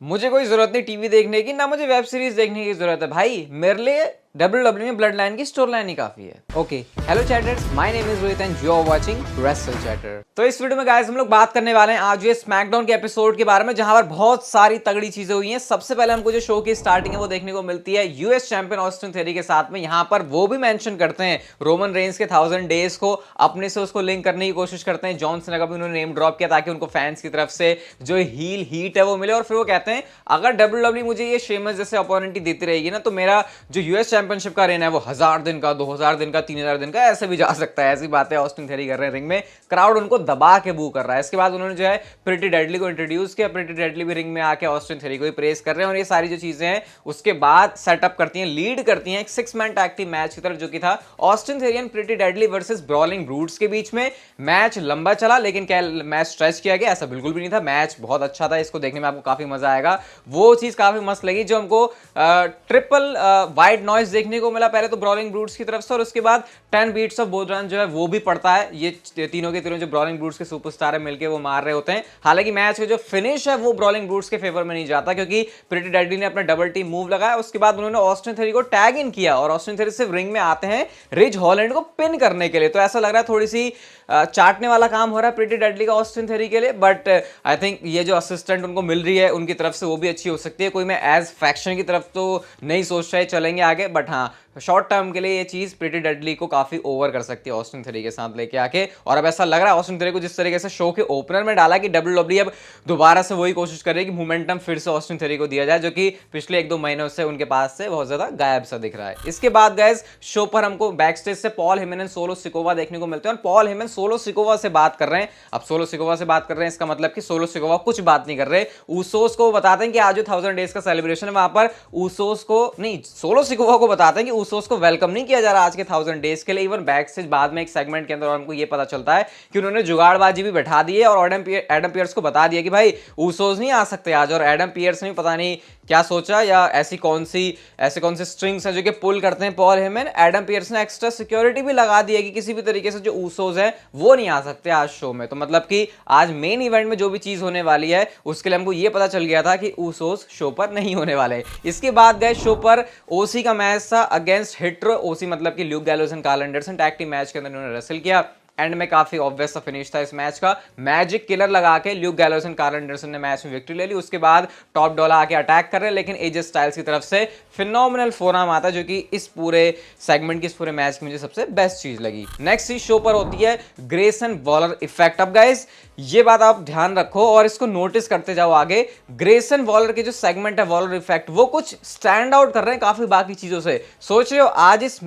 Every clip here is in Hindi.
मुझे कोई जरूरत नहीं टीवी देखने की, ना मुझे वेब सीरीज देखने की जरूरत है भाई। मेरे लिए WWE में ब्लड लाइन की स्टोरी लाइन ही काफी है। Okay, hello chatters, my name is Rohit and you are watching Wrestle Chatter. तो इस वीडियो में गाइस हम लोग बात करने वाले हैं आज ये स्मैकडाउन के एपिसोड के बारे में, जहां पर बहुत सारी तगड़ी चीजें हुई हैं। सबसे पहले हमको जो शो की स्टार्टिंग है वो देखने को मिलती है यूएस चैंपियन ऑस्टिन थ्योरी के साथ में। यहां पर वो भी मेंशन करते हैं रोमन रेंस के 1000 डेज को, अपने से उसको लिंक करने की कोशिश करते हैं। जॉन सीना का भी उन्होंने नेम ड्रॉप किया ताकि उनको फैंस की तरफ से जो हील हीट है वो मिले। और फिर वो कहते हैं अगर WWE मुझे ये शेमस जैसे अपॉर्चुनिटी देती रहेगी ना, तो मेरा जो यूएस चैंपियनशिप का रेन है वो 1000 दिन का, 2000 दिन का, 3000 दिन का ऐसे भी जा सकता है। ऐसी बातें ऑस्टिन थ्योरी कर रहे हैं रिंग में, क्राउड उनको दबा के बू कर रहा है। इसके बाद उन्होंने जो है प्रिटी डेडली को इंट्रोड्यूस किया। प्रिटी डेडली भी रिंग में आके ऑस्टिन थ्योरी को ही प्रेस कर रहे हैं। और ये सारी जो चीजें हैं उसके बाद सेटअप करती हैं, लीड करती हैं एक 6 मैन टैग टीम मैच की तरफ, जो कि था Austin Theory and Pretty Deadly versus Brawling Brutes के बीच में। मैच लंबा चला, लेकिन क्या मैच स्ट्रेच किया गया? ऐसा बिल्कुल भी नहीं था। मैच बहुत अच्छा था, इसको देखने में आपको काफी मजा आएगा। वो चीज काफी मस्त लगी जो हमको ट्रिपल वाइड नॉइज देखने को मिला, पहले तो ब्रॉलिंग ब्रूट्स की तरफ से, और उसके बाद 10 बीट्स ऑफ बोधरन जो है वो भी पड़ता है। ये तीनों के तीनों जो ब्रॉलिंग ब्रूट्स के सुपरस्टार है मिलके वो मार रहे होते हैं। हालांकि मैच का जो फिनिश है वो ब्रॉलिंग ब्रूट्स के फेवर में नहीं जाता, क्योंकि प्रिटी डेडली ने अपना डबल टीम मूव लगाया। उसके बाद उन्होंने ऑस्टिन थ्योरी को टैग इन किया और ऑस्टिन थ्योरी सिर्फ रिंग में आते हैं रिज हॉलैंड को पिन करने के लिए। तो ऐसा लग रहा है थोड़ी सी चाटने वाला काम हो रहा है प्रिटी डेडली का ऑस्टिन थ्योरी के लिए। बट आई थिंक ये जो असिस्टेंट उनको मिल रही है उनकी तरफ से वो भी अच्छी हो सकती है। कोई मैं एज फैक्शन की तरफ तो नहीं सोच रहा चलेंगे आगे, बट हाँ शॉर्ट टर्म के लिए ये चीज प्रिटी डेडली को काफी ओवर कर सकती है ऑस्टिन थ्योरी के साथ लेके आके। और अब ऐसा लग रहा है ऑस्टिन थ्योरी को जिस तरीके से शो के ओपनर में डाला कि WWE अब दोबारा से वही कोशिश कर रही है कि मोमेंटम फिर से ऑस्टिन थ्योरी को दिया जाए, जो कि पिछले 1-2 महीनों से उनके पास से बहुत ज्यादा गायब सा दिख रहा है। इसके बाद गाइस शो पर हमको बैक स्टेज से Paul Heyman and solo Sikoa देखने को मिलते हैं, और पॉल हेमन सोलो सिकोवा से बात कर रहे हैं। अब सोलो सिकोवा से बात कर रहे हैं, इसका मतलब कि सोलो सिकोवा कुछ बात नहीं कर रहे। ऊसोस को बताते हैं कि आज जो 1000 डेज का सेलिब्रेशन है वहां पर ऊसोस को नहीं, सोलो सिकोवा को बताते हैं कि ऊसोस को वेलकम नहीं किया जा रहा आज के 1000 डेज के लिए। इवन बैक स्टेज बाद में एक सेगमेंट के अंदर हमको ये पता चलता है कि उन्होंने जुगाड़बाजी भी बैठा दी है और एडम पियर्स को बता दिया कि भाई ऊसोस नहीं आ सकते आज। और एडम पियर्स ने पता नहीं क्या सोचा, या ऐसे कौन से स्ट्रिंग्स हैं जो कि पुल करते हैं पॉल हेमन। एडम पियर्स ने एक्स्ट्रा सिक्योरिटी भी लगा दी है कि किसी भी तरीके से जो ऊसोस हैं वो नहीं आ सकते आज शो में। तो मतलब कि आज मेन इवेंट में जो भी चीज होने वाली है उसके लिए हमको ये पता चल गया था कि ऊसोस शो पर नहीं होने वाले। इसके बाद गए शो पर ओसी का मैच था अगेंस्ट हिट्रो। ओसी मतलब कि Luke Gallows and Karl Anderson tag team match के अंदर उन्होंने रेसल किया। एंड में काफी ऑब्वियस सा फिनिश था इस मैच का। मैजिक किलर लगा के Luke Gallows and Karl Anderson ने मैच में विक्ट्री ले ली। उसके बाद टॉप डॉला आके अटैक कर रहे हैं, लेकिन एजे स्टाइल्स की तरफ से फिनोमिनल फोरआर्म आता है, जो कि इस पूरे सेगमेंट की, इस पूरे मैच की मुझे सबसे बेस्ट चीज लगी। नेक्स्ट इस शो पर होती है ग्रेसन वॉलर इफेक्ट। अब गाइस ये बात आप ध्यान रखो और इसको नोटिस करते जाओ आगे। ग्रेसन वॉलर के जो सेगमेंट है वॉलर इफेक्ट, वो कुछ स्टैंड आउट कर रहे हैं काफी बाकी चीजों से। सोच रहे हो आज इस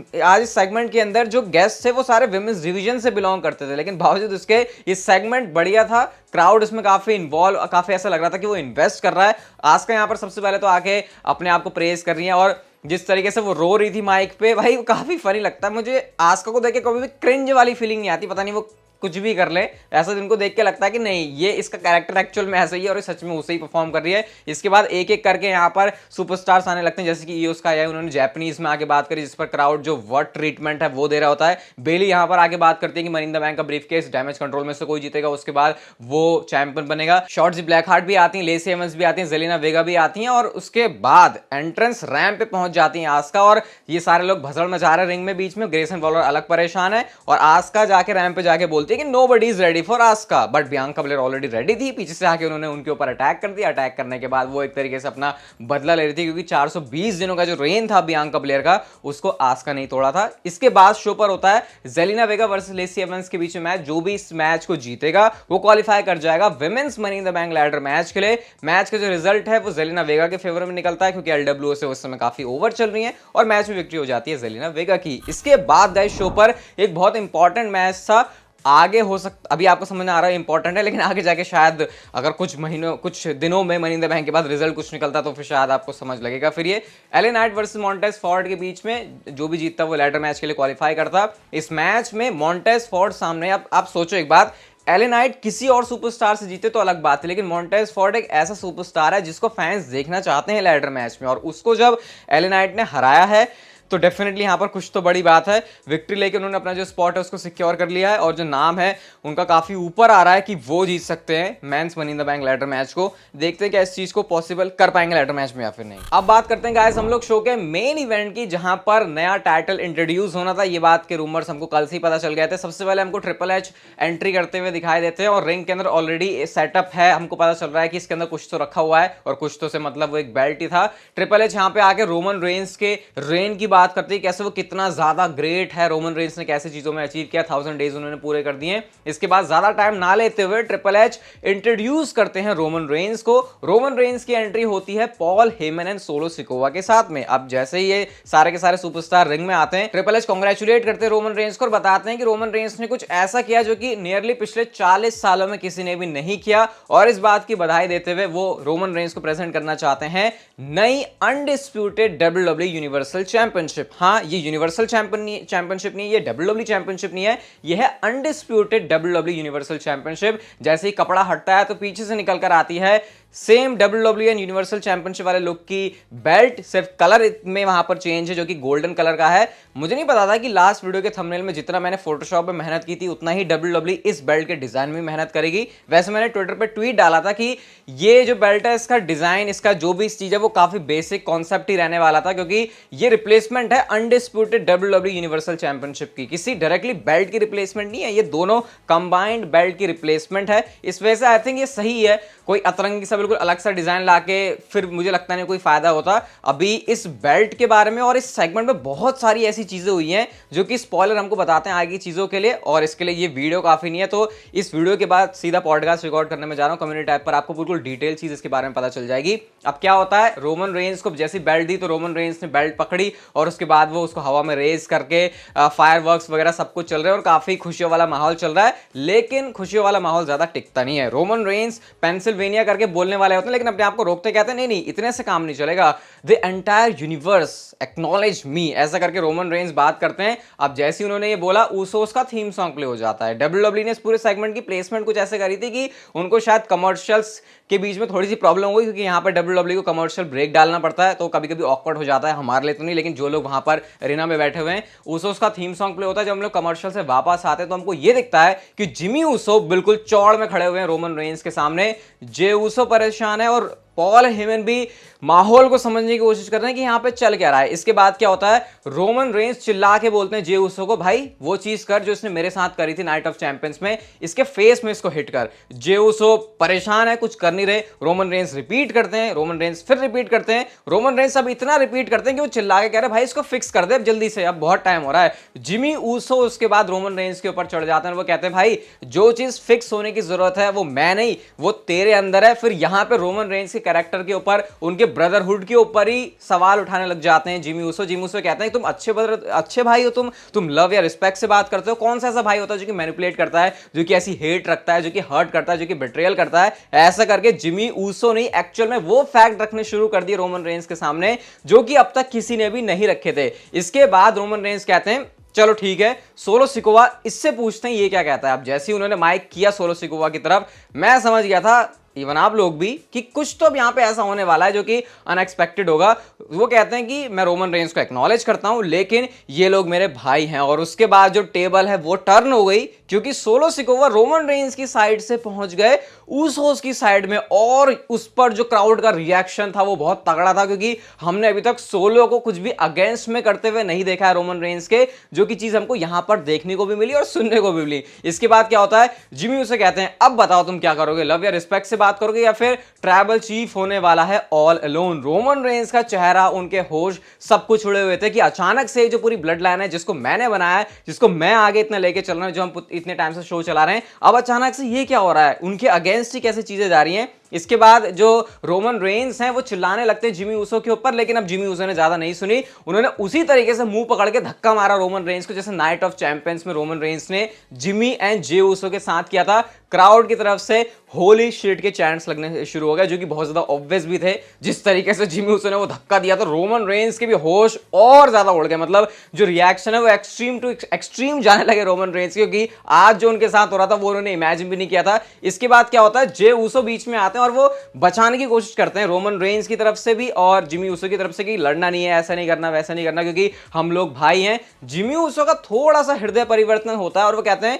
सेगमेंट के अंदर जो गेस्ट थे वो सारे विमेंस डिवीजन से बिलोंग करते थे, लेकिन बावजूद उसके ये सेगमेंट बढ़िया था। क्राउड इसमें काफी इन्वॉल्व, काफी ऐसा लग रहा था कि वो इन्वेस्ट कर रहा है। आस्का यहाँ पर सबसे पहले तो आके अपने आप को प्रेज कर रही है, और जिस तरीके से वो रो रही थी माइक पे, भाई वो काफी फनी लगता है मुझे। आस्का को देख के कभी भी क्रिंज वाली फीलिंग नहीं आती, पता नहीं वो कुछ भी कर ले, ऐसा जिनको देख के लगता है कि नहीं ये इसका कैरेक्टर एक्चुअल में ऐसा ही है और ये सच में उसे ही परफॉर्म कर रही है। इसके बाद एक एक करके यहाँ पर सुपरस्टार्स आने लगते हैं, जैसे कि ईओ स्काई है, उन्होंने जापानीज में आके बात करी जिस पर क्राउड जो वर्ड ट्रीटमेंट है वो दे रहा होता है। बेली यहाँ पर आके बात करती है कि मनी इन द बैंक का ब्रीफकेस डैमेज कंट्रोल में से कोई जीतेगा उसके बाद वो चैंपियन बनेगा। शॉर्ट्स ब्लैक हार्ट भी आती हैं, लेसी एवंस भी आती हैं, जेलिना वेगा भी आती हैं, और उसके बाद एंट्रेंस रैंप पे पहुंच जाती है आस्का, और ये सारे लोग भसड़ मचा रहे हैं रिंग में बीच में। ग्रेसन वॉलर अलग परेशान है और आस्का जाके रैंप पे जाके बोलती है कि nobody is ready for Asuka, but Bianca Belair already ready थी। पीछे से आके उन्होंने उनके ऊपर अटैक कर दिया। अटैक करने के बाद वो एक तरीके से अपना बदला ले रही थी, क्योंकि 420 दिनों का जो रेन था बियांका ब्लेयर का उसको आस्का नहीं तोड़ा था। इसके बाद शो पर होता है जेलिना वेगा वर्सेस लेसी एवंस के बीच में मैच। जो भी इस मैच को जीतेगा वो क्वालिफाई कर जाएगा women's money in the bank ladder match के लिए। मैच का जो रिजल्ट है वो जेलिना वेगा के फेवर में निकलता है, क्योंकि एलडब्ल्यूओ से उस समय काफी ओवर चल रही है और मैच में विक्ट्री हो जाती है जेलिना वेगा की। इसके बाद गाइस शो पर एक बहुत इंपॉर्टेंट मैच था। आगे हो सकता, अभी आपको समझ में आ रहा है इंपॉर्टेंट है, लेकिन आगे जाके शायद अगर कुछ दिनों में मनी इन द बैंक के बाद रिजल्ट कुछ निकलता तो फिर शायद आपको समझ लगेगा। फिर ये LA Knight versus montage Ford के बीच में जो भी जीतता वो लैडर मैच के लिए क्वालिफाई करता। इस मैच में मॉन्टेज फॉर्ड सामने, आप सोचो एक बात, एले नाइट किसी और सुपरस्टार से जीते तो अलग बात है, लेकिन मॉन्टेज फॉर्ड एक ऐसा सुपरस्टार है जिसको फैंस देखना चाहते हैं लैडर मैच में, और उसको जब एले नाइट ने हराया है तो डेफिनेटली यहाँ पर कुछ तो बड़ी बात है। विक्ट्री लेके उन्होंने अपना जो स्पॉट है उसको सिक्योर कर लिया है और जो नाम है उनका काफी ऊपर आ रहा है कि वो जीत सकते हैं men's money in the bank ladder match को। देखते हैं क्या इस चीज को पॉसिबल कर पाएंगे लैडर मैच में या फिर नहीं। अब बात करते हैं गाइस हम लोग शो के मेन इवेंट की, जहां पर नया टाइटल इंट्रोड्यूस होना था। ये बात के रूमर्स हमको कल से ही पता चल गए थे। सबसे पहले हमको ट्रिपल एच एंट्री करते हुए दिखाई देते हैं और रिंग के अंदर ऑलरेडी सेटअप है। हमको पता चल रहा है कि इसके अंदर कुछ तो रखा हुआ है और कुछ तो से मतलब वो एक बेल्ट ही था। ट्रिपल एच यहाँ पे आके रोमन रेंस के रेन की बात करते हैं, कैसे वो कितना ज्यादा ग्रेट है, रोमन रेंस ने कैसे चीजों में अचीव किया, 1000 डेज उन्होंने पूरे कर दिए। इसके बाद ज्यादा टाइम ना लेते हुए ट्रिपल एच इंट्रोड्यूस करते हैं रोमन रेंस को। रोमन रेंस की एंट्री होती है Paul Heyman and solo Sikoa के साथ में। अब जैसे ही ये सारे के सारे सुपरस्टार रिंग में आते हैं, ट्रिपल एच कांग्रेचुलेट करते हैं रोमन रेंस को और बताते हैं कि रोमन रेंस ने कुछ ऐसा किया जो कि नियरली पिछले 40 सालों में किसी ने भी नहीं किया, और इस बात की बधाई देते हुए वो रोमन रेंस को प्रेजेंट करना चाहते हैं नई अनडिस्प्यूटेड डब्ल्यूडब्ल्यूई यूनिवर्सल चैंपियनशिप। हाँ, ये यूनिवर्सल चैंपियनशिप नहीं, ये डब्ल्यूडब्ल्यूई चैंपियनशिप नहीं है, ये है अनडिस्प्यूटेड डब्ल्यूडब्ल्यूई यूनिवर्सल चैंपियनशिप। जैसे ही कपड़ा हटता है तो पीछे से निकल कर आती है same WWE and universal championship वाले लुक की बेल्ट, सिर्फ कलर में वहां पर चेंज है जो कि गोल्डन कलर का है। मुझे नहीं पता था कि लास्ट वीडियो के थंबनेल में जितना मैंने फोटोशॉप में मेहनत की थी उतना ही डब्ल्यूडब्ल्यूई इस बेल्ट के डिजाइन में मेहनत करेगी। वैसे मैंने ट्विटर पे ट्वीट डाला था कि ये जो बेल्ट है इसका डिजाइन, इसका जो भी चीज है वो काफी बेसिक कॉन्सेप्ट ही रहने वाला था, क्योंकि ये रिप्लेसमेंट है अनडिस्प्यूटेड डब्ल्यूडब्ल्यूई यूनिवर्सल चैंपियनशिप की, किसी डायरेक्टली बेल्ट की रिप्लेसमेंट नहीं है, ये दोनों कंबाइंड बेल्ट की रिप्लेसमेंट है। इस वजह से आई थिंक ये सही है। कोई अतरंगी सा बिल्कुल अलग सा डिजाइन लाके फिर मुझे लगता नहीं कोई फायदा होता। अभी इस बेल्ट के बारे में और इस सेगमेंट में बहुत सारी ऐसी चीजें हुई हैं जो कि स्पॉइलर हमको बताते हैं आगे चीजों के लिए, और इसके लिए ये वीडियो काफी नहीं है। तो इस वीडियो के बाद सीधा पॉडकास्ट रिकॉर्ड करने में जा रहा हूं कम्युनिटी टैब पर, आपको बिल्कुल डिटेल चीज इसके बारे में पता चल जाएगी। अब क्या होता है, रोमन रेंस को जैसी बेल्ट दी तो रोमन रेंस ने बेल्ट पकड़ी और उसके बाद वो उसको हवा में रेस करके फायरवर्क्स वगैरह सब कुछ चल रहे हैं और काफी खुशियों वाला माहौल चल रहा है। लेकिन खुशियों वाला माहौल ज्यादा टिकता नहीं है। रोमन रेंस पेंसिल्वेनिया करके बोलने वाले होते हैं, लेकिन अपने आप को रोकते कहते हैं नहीं नहीं इतने से काम नहीं चलेगा, द एंटायर यूनिवर्स एक्नॉलेज मी, ऐसा करके रोमन रेंस बात करते हैं। अब जैसे उन्होंने ये बोला ऊसोस का थीम सॉन्ग प्ले हो जाता है। डब्ल्यूडब्ल्यूई ने इस पूरे सेगमेंट की प्लेसमेंट कुछ ऐसे करी थी कि उनको शायद कमर्शियल्स के बीच में थोड़ी सी प्रॉब्लम हुई, क्योंकि यहाँ पर डब्ल्यूडब्ल्यूई को कमर्शियल ब्रेक डालना पड़ता है तो कभी कभी ऑकवर्ड हो जाता है। हमारे लिए तो नहीं, लेकिन जो लोग वहां पर एरिना में बैठे हुए हैं, ऊसोस का थीम सॉन्ग प्ले होता है। जब हम लोग कमर्शियल से वापस आते हैं तो हमको ये दिखता है कि जिमी ऊसो बिल्कुल चौड़ में खड़े हुए हैं रोमन रेंस के सामने। जे ऊसो परेशान है और पॉल हेमन भी माहौल को समझने की कोशिश कर रहे हैं कि यहाँ पे चल क्या रहा है। इसके बाद क्या होता है, रोमन रेंस चिल्ला के बोलते हैं जे ऊसो को, भाई वो चीज कर जो इसने मेरे साथ करी थी नाइट ऑफ चैंपियंस में, इसके फेस में इसको हिट कर। जे ऊसो परेशान है, कुछ कर नहीं रहे। रोमन रेंस रिपीट करते हैं, रोमन रेंस फिर रिपीट करते हैं। रोमन रेंस अब इतना रिपीट करते हैं कि वो चिल्ला के कह रहे हैं भाई इसको फिक्स कर दे अब जल्दी से, अब बहुत टाइम हो रहा है। जिमी ऊसो उसके बाद रोमन रेंस के ऊपर चढ़ जाते हैं, वो कहते हैं भाई जो चीज फिक्स होने की जरूरत है वो मैं नहीं, वो तेरे अंदर है। फिर यहाँ पे रोमन रेंस के कैरेक्टर के ऊपर, उनके ब्रदरहुड के ऊपर ही सवाल उठाने लग जाते हैं जिमी ऊसो। जिमी ऊसो कहते हैं तुम अच्छे भाई हो, तुम लव या रिस्पेक्ट से बात करते हो। कौन सा ऐसा भाई होता है जो कि मैनिपुलेट करता है, जो कि ऐसी हेट रखता है, जो कि हर्ट करता है, जो कि बिट्रेयल करता है। ऐसा करके जिमी ऊसो ने एक्चुअल में वो फैक्ट रखने शुरू कर दिए रोमन रेंस के सामने जो कि अब तक किसी ने भी नहीं रखे थे। इसके बाद रोमन रेंस कहते हैं चलो ठीक है, सोलो सिकोवा इससे पूछते हैं ये क्या कहता है। अब जैसे ही उन्होंने माइक किया सोलो सिकोवा की तरफ, मैं समझ गया था इवन आप लोग भी कि कुछ तो अब यहां पे ऐसा होने वाला है जो कि अनएक्सपेक्टेड होगा। वो कहते हैं कि मैं रोमन रेंस को एक्नॉलेज करता हूं लेकिन ये लोग मेरे भाई हैं। और उसके बाद जो टेबल है वो टर्न हो गई, क्योंकि सोलो सिकोवा रोमन रेंस की साइड से पहुंच गए ऊसोस की साइड में, और उस पर जो क्राउड का रिएक्शन था वो बहुत तगड़ा था, क्योंकि हमने अभी तक सोलो को कुछ भी अगेंस्ट में करते हुए नहीं देखा है रोमन रेंस के, जो कि चीज हमको यहां पर देखने को भी मिली और सुनने को भी मिली। इसके बाद क्या होता है, जिमी उसे कहते हैं अब बताओ तुम क्या करोगे, लव या रिस्पेक्ट से बात करोगे या फिर ट्राइबल चीफ होने वाला है ऑल अलोन। रोमन रेंस का चेहरा, उनके होश सब कुछ उड़े हुए थे कि अचानक से जो पूरी ब्लड लाइन है जिसको मैंने बनाया है, जिसको मैं आगे इतना लेके चल रहा हूं, जो हम इतने टाइम से शो चला रहे हैं, अब अचानक से ये क्या हो रहा है, उनके अगेंस्ट ही कैसे चीजें जा रही हैं। इसके बाद जो रोमन रेंस हैं वो चिल्लाने लगते हैं जिमी ऊसो के ऊपर, लेकिन अब जिमी ऊसो ने ज्यादा नहीं सुनी। उन्होंने उसी तरीके से मुंह पकड़ के धक्का मारा रोमन रेंस को जैसे नाइट ऑफ चैंपियंस में रोमन रेंस ने जिमी एंड जे ऊसो के साथ किया था। क्राउड की तरफ से होली शिट के चैंट्स लगने शुरू हो गए, जो कि बहुत ज्यादा ऑब्वियस भी थे। जिस तरीके से जिमी ऊसो ने वो धक्का दिया तो रोमन रेंस के भी होश और ज्यादा उड़ गए। मतलब जो रिएक्शन है वो एक्सट्रीम टू एक्सट्रीम जाने लगे रोमन रेंस, क्योंकि आज जो उनके साथ हो रहा था वो उन्होंने इमेजिन भी नहीं किया था। इसके बाद क्या होता है, जे ऊसो बीच में आते आते हैं और वो बचाने की कोशिश करते हैं रोमन रेंस की तरफ से भी और जिमी ऊसो की तरफ से कि लड़ना नहीं है, ऐसा नहीं करना, वैसा नहीं करना, क्योंकि हम लोग भाई हैं। जिमी ऊसो का थोड़ा सा हृदय परिवर्तन होता है और वो कहते हैं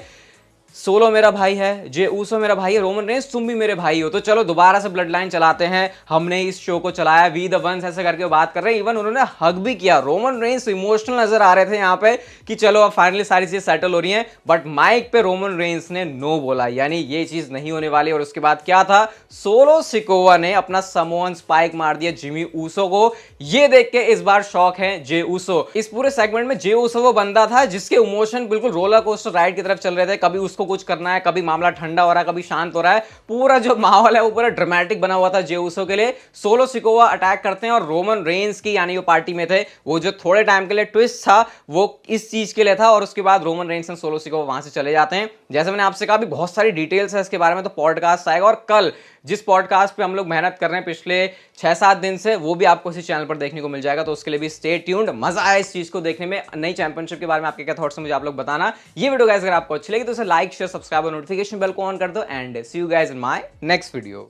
सोलो मेरा भाई है, जे ऊसो मेरा भाई है, रोमन रेंस तुम भी मेरे भाई हो, तो चलो दोबारा से ब्लड लाइन चलाते हैं, हमने इस शो को चलाया, वी द वंस ऐसे करके बात कर रहे हैं। इवन उन्होंने हग भी किया। रोमन रेंस इमोशनल नजर आ रहे थे यहाँ पे कि चलो अब फाइनली सारी चीजें सेटल हो रही हैं, बट माइक पे रोमन रेंस ने नो बोला, यानी ये चीज नहीं होने वाली। और उसके बाद क्या था, सोलो सिकोवा ने अपना समोन स्पाइक मार दिया जिमी ऊसो को। ये देख के इस बार शॉक है जे ऊसो। इस पूरे सेगमेंट में जे ऊसो वो बंदा था जिसके इमोशन बिल्कुल रोलर कोस्टर राइड की तरफ चल रहे थे, कभी उसको कुछ करना है, कभी मामला ठंडा हो रहा है, कभी शांत हो रहा है, पूरा जो माहौल है वो पूरा ड्रामेटिक बना हुआ था जे ऊसो के लिए। सोलो सिकोवा अटैक करते हैं और रोमन रेंस की यानी वो पार्टी में थे, वो जो थोड़े टाइम के लिए ट्विस्ट था वो इस चीज के लिए था। और उसके बाद रोमन रेंस और सोलो सिकोवा वहां से चले जाते हैं। जैसे मैंने आपसे कहा भी बहुत सारी डिटेल्स है इसके बारे में, तो पॉडकास्ट आएगा। और कल जिस पॉडकास्ट पे हम लोग मेहनत कर रहे हैं पिछले 6-7 दिन से, वो भी आपको इसी चैनल पर देखने को मिल जाएगा, तो उसके लिए भी स्टे ट्यून्ड। मजा आया इस चीज को देखने में। नई चैंपियनशिप के बारे में आपके क्या थॉट्स हैं मुझे आप लोग बताना। ये वीडियो गाइस अगर आपको अच्छी लगी तो उसे लाइक शेयर सब्सक्राइब और नोटिफिकेशन बेल को ऑन कर दो। And see you guys in my next video.